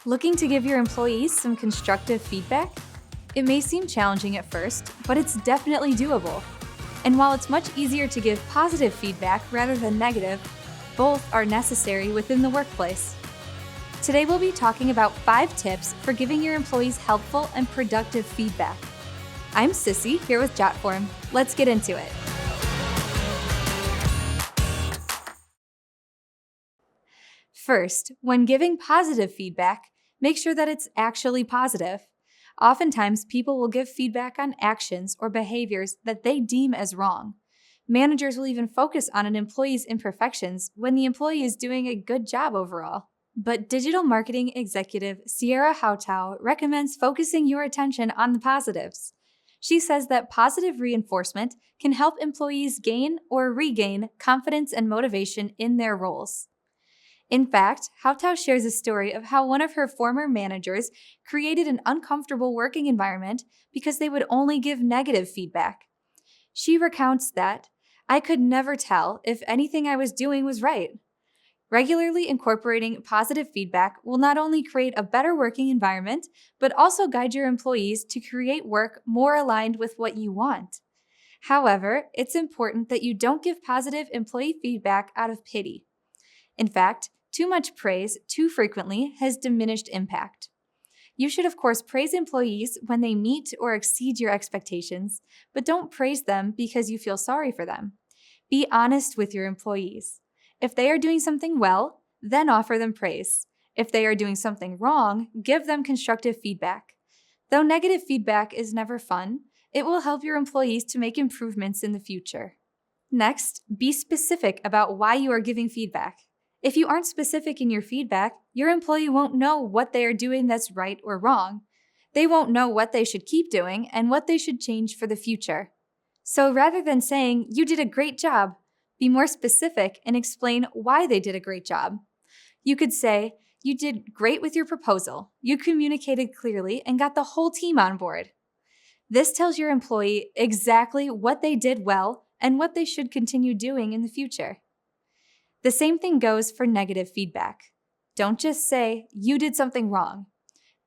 Looking to give your employees some constructive feedback? It may seem challenging at first, but it's definitely doable. And while it's much easier to give positive feedback rather than negative, both are necessary within the workplace. Today we'll be talking about 5 tips for giving your employees helpful and productive feedback. I'm Sissy, here with Jotform. Let's get into it. First, when giving positive feedback, make sure that it's actually positive. Oftentimes, people will give feedback on actions or behaviors that they deem as wrong. Managers will even focus on an employee's imperfections when the employee is doing a good job overall. But digital marketing executive Sierra Hautau recommends focusing your attention on the positives. She says that positive reinforcement can help employees gain or regain confidence and motivation in their roles. In fact, Hautau shares a story of how one of her former managers created an uncomfortable working environment because they would only give negative feedback. She recounts that, "I could never tell if anything I was doing was right." Regularly incorporating positive feedback will not only create a better working environment, but also guide your employees to create work more aligned with what you want. However, it's important that you don't give positive employee feedback out of pity. In fact, too much praise too frequently has diminished impact. You should, of course, praise employees when they meet or exceed your expectations, but don't praise them because you feel sorry for them. Be honest with your employees. If they are doing something well, then offer them praise. If they are doing something wrong, give them constructive feedback. Though negative feedback is never fun, it will help your employees to make improvements in the future. Next, be specific about why you are giving feedback. If you aren't specific in your feedback, your employee won't know what they are doing that's right or wrong. They won't know what they should keep doing and what they should change for the future. So rather than saying, "You did a great job," be more specific and explain why they did a great job. You could say, "You did great with your proposal. You communicated clearly and got the whole team on board." This tells your employee exactly what they did well and what they should continue doing in the future. The same thing goes for negative feedback. Don't just say, "You did something wrong."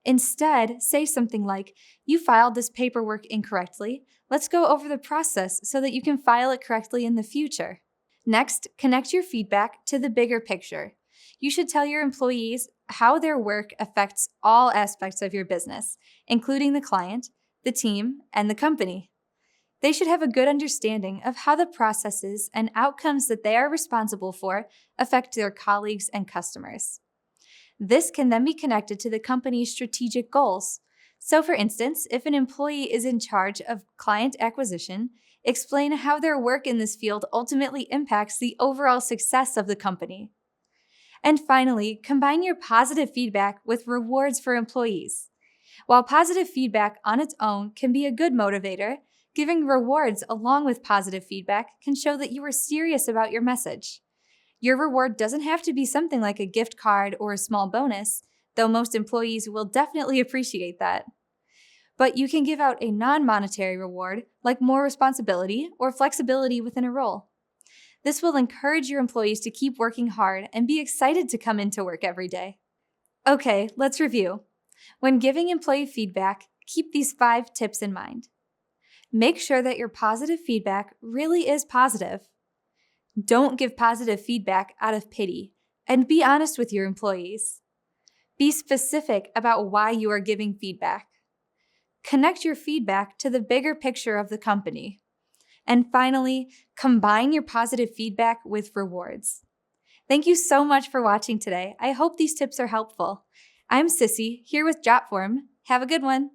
Instead, say something like, "You filed this paperwork incorrectly. Let's go over the process so that you can file it correctly in the future." Next, connect your feedback to the bigger picture. You should tell your employees how their work affects all aspects of your business, including the client, the team, and the company. They should have a good understanding of how the processes and outcomes that they are responsible for affect their colleagues and customers. This can then be connected to the company's strategic goals. So for instance, if an employee is in charge of client acquisition, explain how their work in this field ultimately impacts the overall success of the company. And finally, combine your positive feedback with rewards for employees. While positive feedback on its own can be a good motivator, giving rewards along with positive feedback can show that you are serious about your message. Your reward doesn't have to be something like a gift card or a small bonus, though most employees will definitely appreciate that. But you can give out a non-monetary reward like more responsibility or flexibility within a role. This will encourage your employees to keep working hard and be excited to come into work every day. Okay, let's review. When giving employee feedback, keep these 5 tips in mind. Make sure that your positive feedback really is positive. Don't give positive feedback out of pity, and be honest with your employees. Be specific about why you are giving feedback. Connect your feedback to the bigger picture of the company. And finally, combine your positive feedback with rewards. Thank you so much for watching today. I hope these tips are helpful. I'm Sissy, here with Jotform. Have a good one.